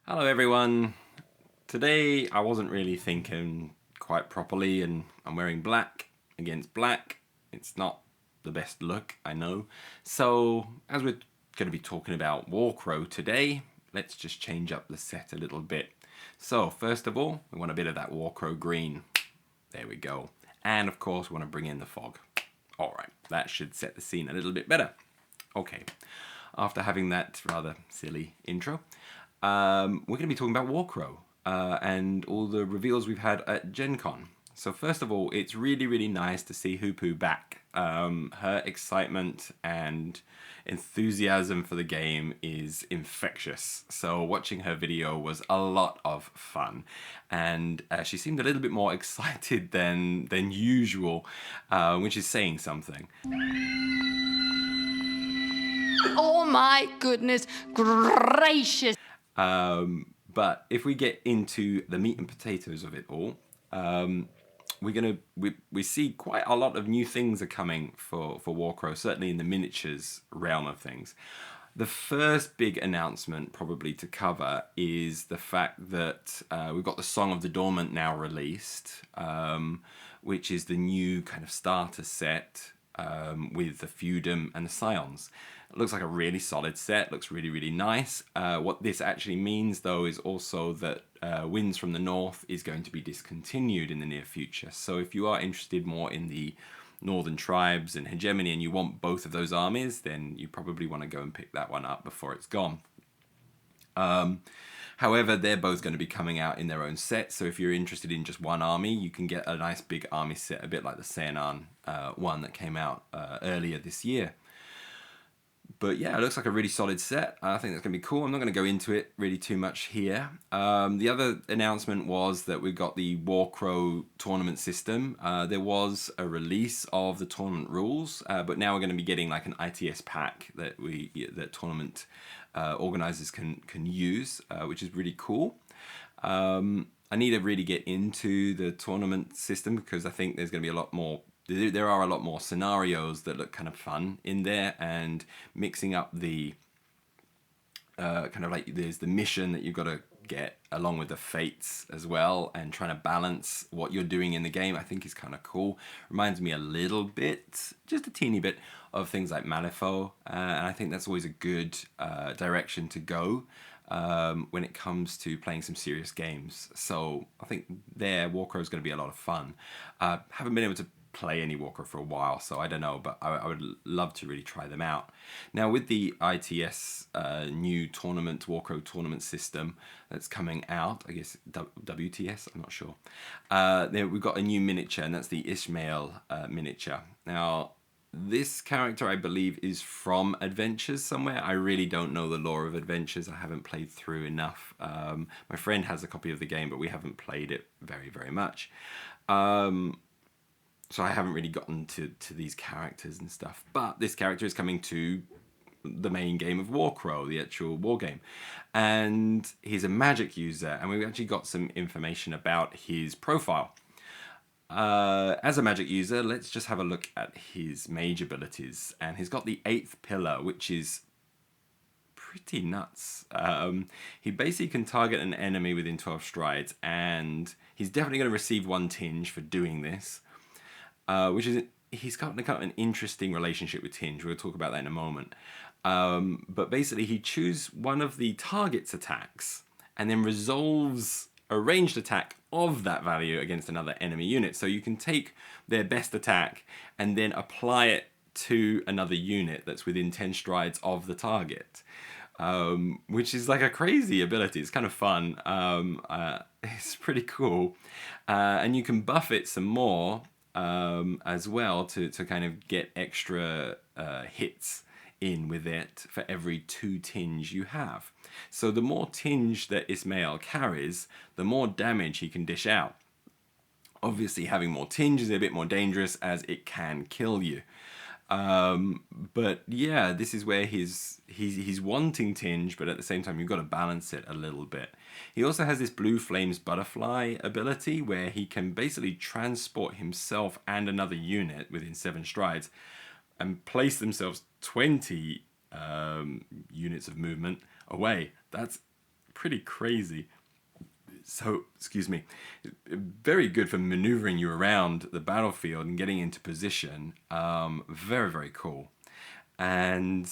Hello everyone. Today I wasn't really thinking quite properly and I'm wearing black against black. It's not the best look, I know. So as we're going to be talking about Warcrow today, let's just change up the set a little bit. So first of all, we want a bit of that Warcrow green. There we go. And of course we want to bring in the fog. Alright, that should set the scene a little bit better. Okay, after having that rather silly intro, we're going to be talking about Warcrow and all the reveals we've had at GenCon. So first of all, it's really nice to see Hoopu back. Her excitement and enthusiasm for the game is infectious. So watching her video was a lot of fun, and she seemed a little bit more excited than usual, which is saying something. Oh my goodness gracious. But if we get into the meat and potatoes of it all, we see quite a lot of new things are coming for Warcrow, certainly in the miniatures realm of things. The first big announcement probably to cover is the fact that we've got the Song of the Dormant now released, which is the new kind of starter set with the Feudom and the Scions. It looks like a really solid set, looks really nice. What this actually means though is also that Winds from the North is going to be discontinued in the near future. So if you are interested more in the Northern Tribes and Hegemony and you want both of those armies, then you probably want to go and pick that one up before it's gone. However, they're both going to be coming out in their own set, so if you're interested in just one army, you can get a nice big army set, a bit like the Syenann one that came out earlier this year. But yeah, it looks like a really solid set. I think that's going to be cool. I'm not going to go into it really too much here. The other announcement was that we got the Warcrow tournament system. There was a release of the tournament rules, but now we're going to be getting like an ITS pack that tournament organizers can use, which is really cool. I need to really get into the tournament system because I think there's going to be a lot more. There are a lot more scenarios that look kind of fun in there, and mixing up the kind of like there's the mission that you've got to get along with the fates as well, and trying to balance what you're doing in the game I think is kind of cool. Reminds me a little bit, just a teeny bit, of things like Malifaux, and I think that's always a good direction to go when it comes to playing some serious games. So I think Warcrow is going to be a lot of fun. Haven't been able to play any Warcrow for a while, so I don't know, but I would love to really try them out. Now with the ITS new Warcrow tournament system that's coming out, I guess WTS, I'm not sure. We've got a new miniature, and that's the Ismail miniature. Now this character I believe is from Adventures somewhere. I really don't know the lore of Adventures. I haven't played through enough. My friend has a copy of the game, but we haven't played it very much. So I haven't really gotten to these characters and stuff. But this character is coming to the main game of Warcrow, the actual war game. And he's a magic user, and we've actually got some information about his profile. As a magic user, let's just have a look at his mage abilities. And he's got the 8th pillar, which is pretty nuts. He basically can target an enemy within 12 strides, and he's definitely going to receive 1 tinge for doing this. Which is, he's got an interesting relationship with tinge. We'll talk about that in a moment. But basically he chooses one of the target's attacks and then resolves a ranged attack of that value against another enemy unit. So you can take their best attack and then apply it to another unit that's within 10 strides of the target. Which is like a crazy ability. It's kind of fun. It's pretty cool. And you can buff it some more as well to kind of get extra hits in with it for every 2 tinge you have. So the more tinge that Ismail carries, the more damage he can dish out. Obviously having more tinge is a bit more dangerous as it can kill you. But yeah, this is where he's wanting tinge, but at the same time you've got to balance it a little bit. He also has this Blue Flames Butterfly ability where he can basically transport himself and another unit within 7 strides and place themselves 20 units of movement away. That's pretty crazy. So, excuse me, very good for maneuvering you around the battlefield and getting into position. Very, very cool. And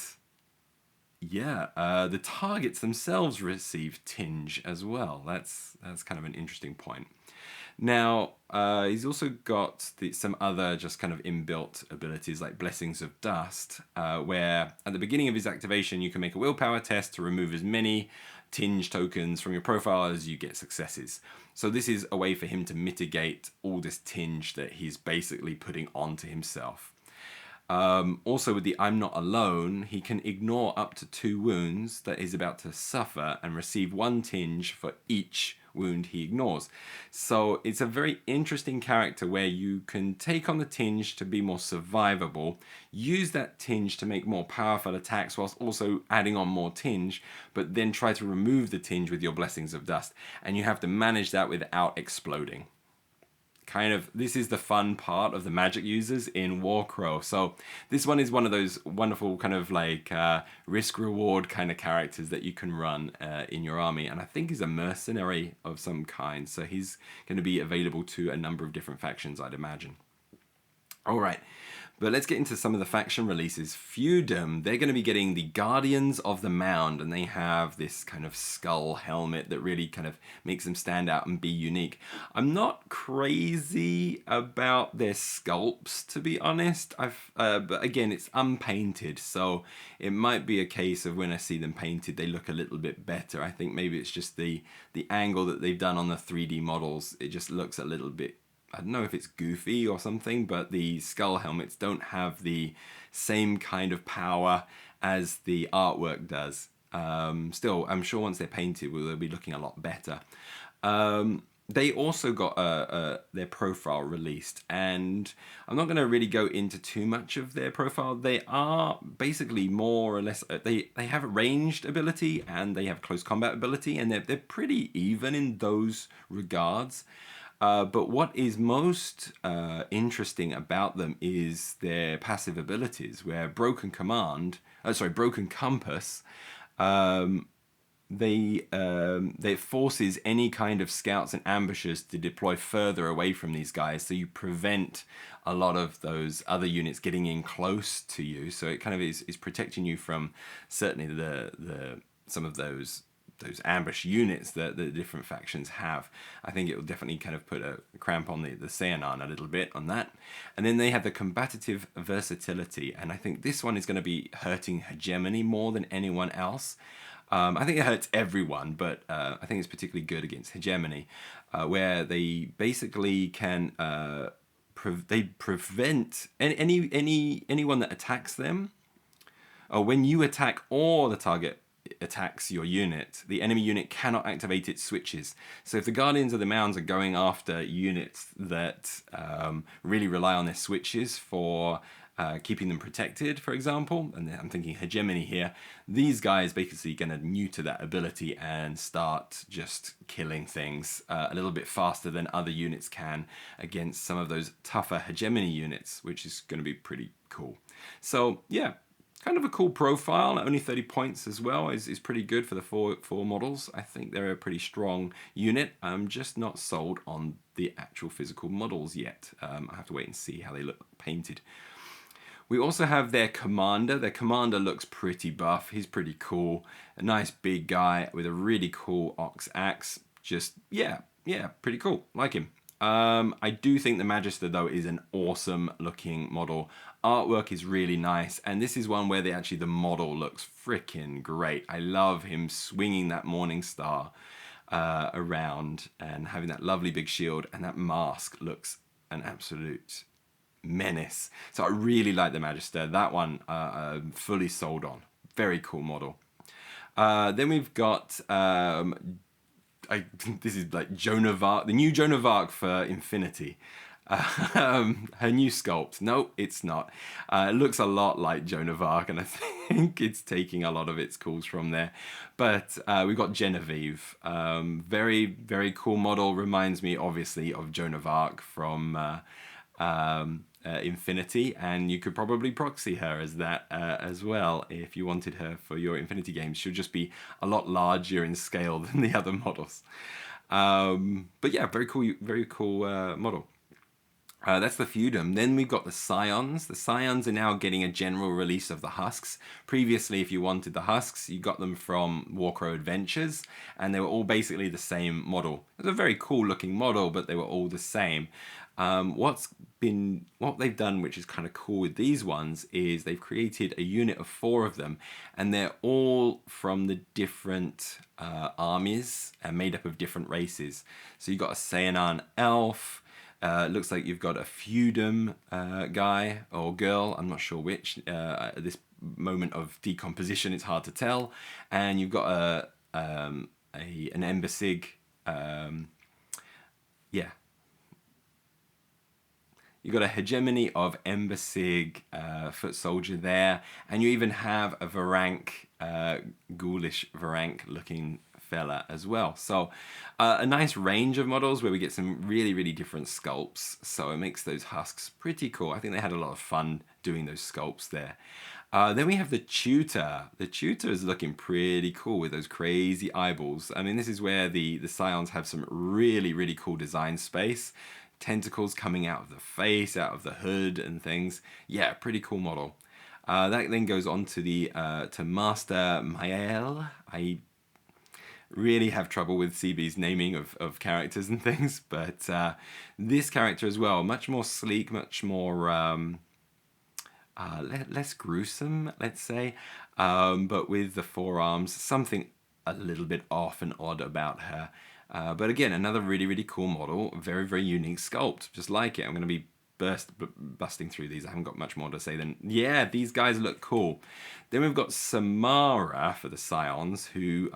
yeah, the targets themselves receive tinge as well. That's kind of an interesting point. Now, he's also got some other just kind of inbuilt abilities like Blessings of Dust, where at the beginning of his activation, you can make a willpower test to remove as many tinge tokens from your profile as you get successes. So this is a way for him to mitigate all this tinge that he's basically putting onto himself. Also with the I'm Not Alone, he can ignore up to 2 wounds that he's about to suffer and receive 1 tinge for each wound he ignores. So it's a very interesting character where you can take on the tinge to be more survivable, use that tinge to make more powerful attacks whilst also adding on more tinge, but then try to remove the tinge with your Blessings of Dust. And you have to manage that without exploding. This is the fun part of the magic users in Warcrow. So this one is one of those wonderful kind of like risk reward kind of characters that you can run in your army, and I think he's a mercenary of some kind, so he's going to be available to a number of different factions, I'd imagine. All right, but let's get into some of the faction releases. Feudom, they're going to be getting the Guardians of the Mound, and they have this kind of skull helmet that really kind of makes them stand out and be unique. I'm not crazy about their sculpts, to be honest. But again, it's unpainted, so it might be a case of when I see them painted, they look a little bit better. I think maybe it's just the angle that they've done on the 3D models. It just looks a little bit, I don't know if it's goofy or something, but the skull helmets don't have the same kind of power as the artwork does. Still, I'm sure once they're painted, they'll be looking a lot better. They also got their profile released, and I'm not going to really go into too much of their profile. They are basically more or less, they have a ranged ability and they have close combat ability, and they're pretty even in those regards. But what is most interesting about them is their passive abilities, where Broken Compass, they forces any kind of scouts and ambushers to deploy further away from these guys, so you prevent a lot of those other units getting in close to you. So it kind of is protecting you from certainly some of those ambush units that the different factions have. I think it will definitely kind of put a cramp on the Syenann a little bit on that. And then they have the combative versatility, and I think this one is going to be hurting Hegemony more than anyone else. I think it hurts everyone, but I think it's particularly good against Hegemony, where they basically can prevent anyone that attacks them, or when you attack or the target attacks your unit, the enemy unit cannot activate its switches. So if the Guardians of the Mounds are going after units that really rely on their switches for keeping them protected, for example, and I'm thinking Hegemony here, these guys basically going to neuter that ability and start just killing things a little bit faster than other units can against some of those tougher Hegemony units, which is going to be pretty cool. So yeah, kind of a cool profile. Only 30 points as well is pretty good for the four models. I think they're a pretty strong unit. I'm just not sold on the actual physical models yet. I have to wait and see how they look painted. We also have their commander. Their commander looks pretty buff. He's pretty cool. A nice big guy with a really cool ox axe. Just, yeah, pretty cool. Like him. I do think the Magister, though, is an awesome looking model. Artwork is really nice, and this is one where the model looks freaking great. I love him swinging that Morning Star around and having that lovely big shield, and that mask looks an absolute menace. So I really like the Magister. That one I'm fully sold on. Very cool model. Then we've got this is like Joan of Arc, the new Joan of Arc for Infinity. Her new sculpt. No, it's not. It looks a lot like Joan of Arc, and I think it's taking a lot of its calls from there. But we've got Genevieve. Very, very cool model. Reminds me, obviously, of Joan of Arc from Infinity, and you could probably proxy her as that as well if you wanted her for your Infinity games. She'll just be a lot larger in scale than the other models. But yeah, very cool model. That's the Feudom. Then we've got the Scions. The Scions are now getting a general release of the husks. Previously, if you wanted the husks, you got them from Warcrow Adventures, and they were all basically the same model. It was a very cool looking model, but they were all the same. What they've done, which is kind of cool with these ones, is they've created a unit of 4 of them, and they're all from the different armies and made up of different races. So you've got a Syenann elf. Looks like you've got a Feudom guy or girl, I'm not sure which. At this moment of decomposition, it's hard to tell. And you've got an Embasig, You've got a Hegemony of Embasig foot soldier there, and you even have a Varank, ghoulish Varank looking fella as well. So a nice range of models where we get some really different sculpts, so it makes those husks pretty cool. I think they had a lot of fun doing those sculpts there. Then we have the Tutor. The Tutor is looking pretty cool with those crazy eyeballs. I mean, this is where the Scions have some really cool design space. Tentacles coming out of the face, out of the hood and things. Yeah, pretty cool model. That then goes on to the to Master Mael. I really have trouble with CB's naming of characters and things, but this character as well, much more sleek, much more less gruesome, let's say, but with the forearms, something a little bit off and odd about her. But again, another really cool model, very unique sculpt, just like it. I'm going to be busting through these. I haven't got much more to say than, yeah, these guys look cool. Then we've got Samara for the Scions, who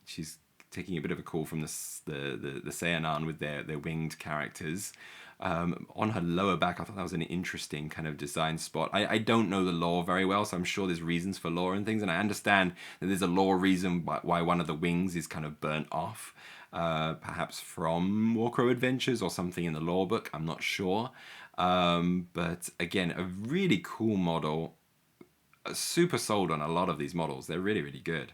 she's taking a bit of a call from the Syenann with their winged characters. On her lower back, I thought that was an interesting kind of design spot. I don't know the lore very well, so I'm sure there's reasons for lore and things, and I understand that there's a lore reason why one of the wings is kind of burnt off. Perhaps from Warcrow Adventures or something in the lore book, I'm not sure. But again, a really cool model. Super sold on a lot of these models. They're really good.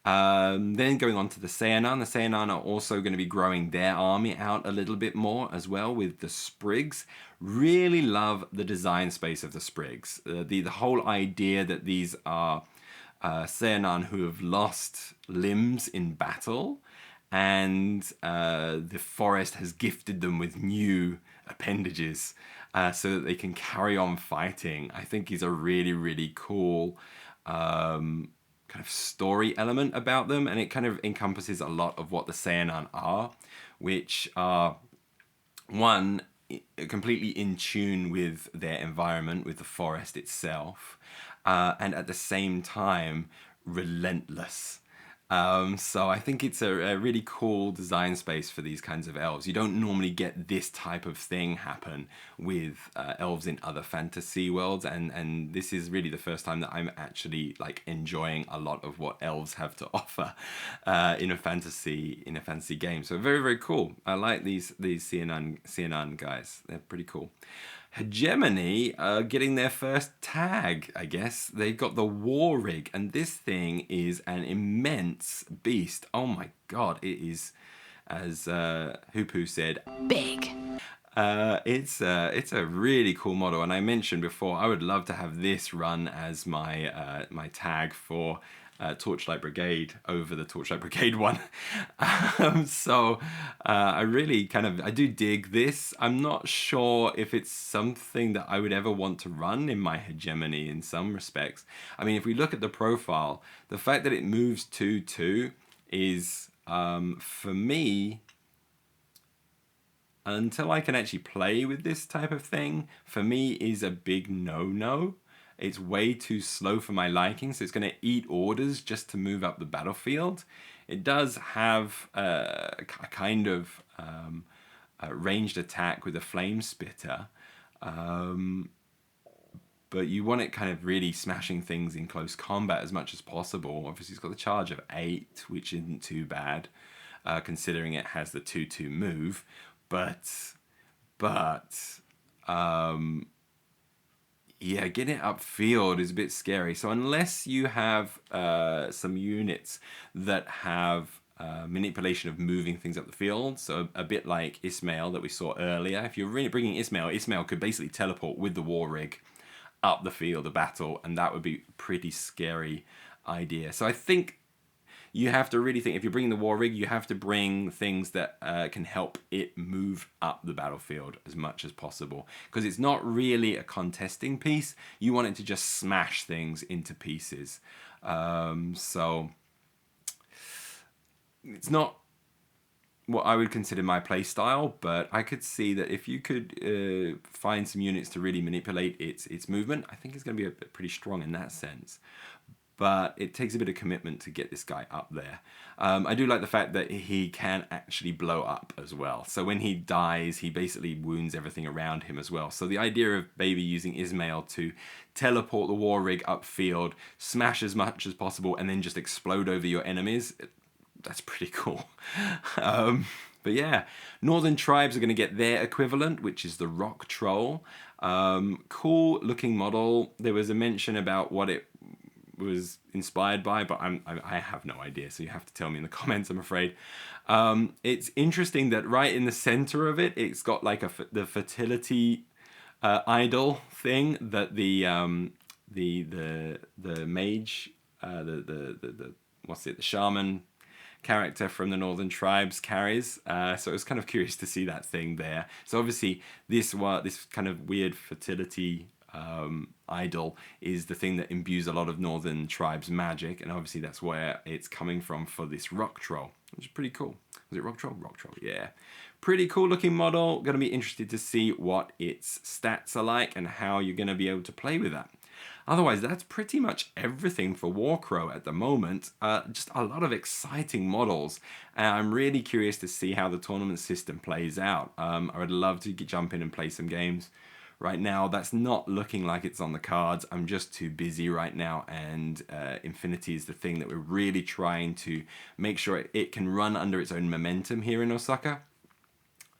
Then going on to the Syenann are also going to be growing their army out a little bit more as well with the Sprigs. Really love the design space of the Sprigs. The whole idea that these are Syenann who have lost limbs in battle, and the forest has gifted them with new appendages so that they can carry on fighting, I think is a really cool kind of story element about them, and it kind of encompasses a lot of what the Syenann are, which are, one, completely in tune with their environment, with the forest itself, and at the same time relentless. So I think it's a really cool design space for these kinds of elves. You don't normally get this type of thing happen with elves in other fantasy worlds, and this is really the first time that I'm actually like enjoying a lot of what elves have to offer in a fantasy game. So very cool. I like these Syenann guys. They're pretty cool. Hegemony getting their first tag, I guess. They got the War Rig, and this thing is an immense beast. Oh my god, it is, as Hoopu said, Big. It's a really cool model, and I mentioned before I would love to have this run as my my tag for Torchlight Brigade over the Torchlight Brigade one. So I really I do dig this. I'm not sure if it's something that I would ever want to run in my Hegemony in some respects. I mean, if we look at the profile, the fact that it moves 2/2 is, for me, until I can actually play with this type of thing, for me is a big no-no. It's way too slow for my liking, so it's going to eat orders just to move up the battlefield. It does have a kind of ranged attack with a flame spitter, but you want it kind of really smashing things in close combat as much as possible. Obviously, it's got the charge of 8, which isn't too bad, considering it has the 2/2 move. But Yeah, getting it upfield is a bit scary. So unless you have some units that have manipulation of moving things up the field, so a bit like Ismail that we saw earlier. If you're really bringing Ismail, Ismail could basically teleport with the war rig up the field of battle, and that would be a pretty scary idea. So I think you have to really think, if you're bringing the war rig, you have to bring things that can help it move up the battlefield as much as possible, because it's not really a contesting piece. You want it to just smash things into pieces. So it's not what I would consider my play style, but I could see that if you could find some units to really manipulate its movement, I think it's going to be pretty strong in that sense. But it takes a bit of commitment to get this guy up there. I do like the fact that he can actually blow up as well. So when he dies, he basically wounds everything around him as well. So the idea of maybe using Ismail to teleport the war rig upfield, smash as much as possible, and then just explode over your enemies, that's pretty cool. But yeah, Northern tribes are going to get their equivalent, which is the Rock Troll. Cool looking model. There was a mention about what it was inspired by, but I have no idea, so you have to tell me in the comments, I'm afraid. It's interesting that right in the center of it, it's got like the fertility idol thing that the mage, the what's it, the shaman character from the Northern tribes carries. So I was kind of curious to see that thing there. So obviously this kind of weird fertility idol is the thing that imbues a lot of Northern tribes magic, and obviously that's where it's coming from for this Rock Troll, which is pretty cool. Was it Rock Troll? Rock Troll, yeah. Pretty cool looking model. Going to be interested to see what its stats are like and how you're going to be able to play with that. Otherwise, that's pretty much everything for Warcrow at the moment. Just a lot of exciting models. I'm really curious to see how the tournament system plays out. I would love to jump in and play some games. Right now, that's not looking like it's on the cards. I'm just too busy right now, and Infinity is the thing that we're really trying to make sure it can run under its own momentum here in Osaka,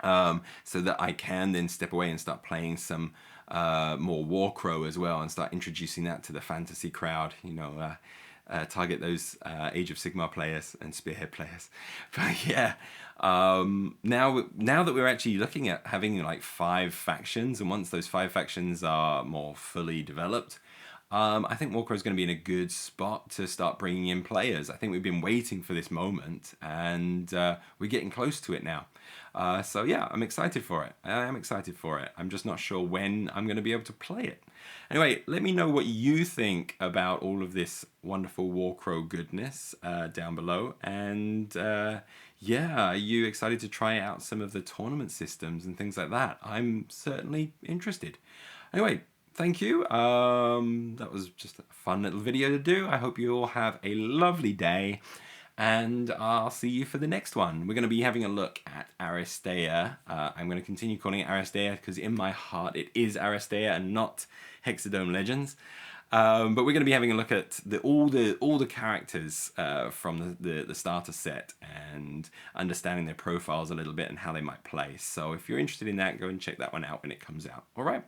so that I can then step away and start playing some more Warcrow as well, and start introducing that to the fantasy crowd, you know, target those Age of Sigmar players and Spearhead players. But yeah, now that we're actually looking at having like 5 factions, and once those 5 factions are more fully developed, I think Warcrow is going to be in a good spot to start bringing in players. I think we've been waiting for this moment, and we're getting close to it now. So yeah, I'm excited for it. I am excited for it. I'm just not sure when I'm going to be able to play it. Anyway, let me know what you think about all of this wonderful Warcrow goodness down below. And yeah, are you excited to try out some of the tournament systems and things like that? I'm certainly interested. Anyway, thank you. That was just a fun little video to do. I hope you all have a lovely day, and I'll see you for the next one. We're going to be having a look at Aristea. I'm going to continue calling it Aristea because in my heart it is Aristea and not Hexadome Legends. But we're going to be having a look at all the characters from the starter set, and understanding their profiles a little bit and how they might play. So if you're interested in that, go and check that one out when it comes out. All right.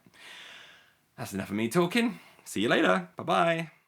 That's enough of me talking. See you later. Bye-bye.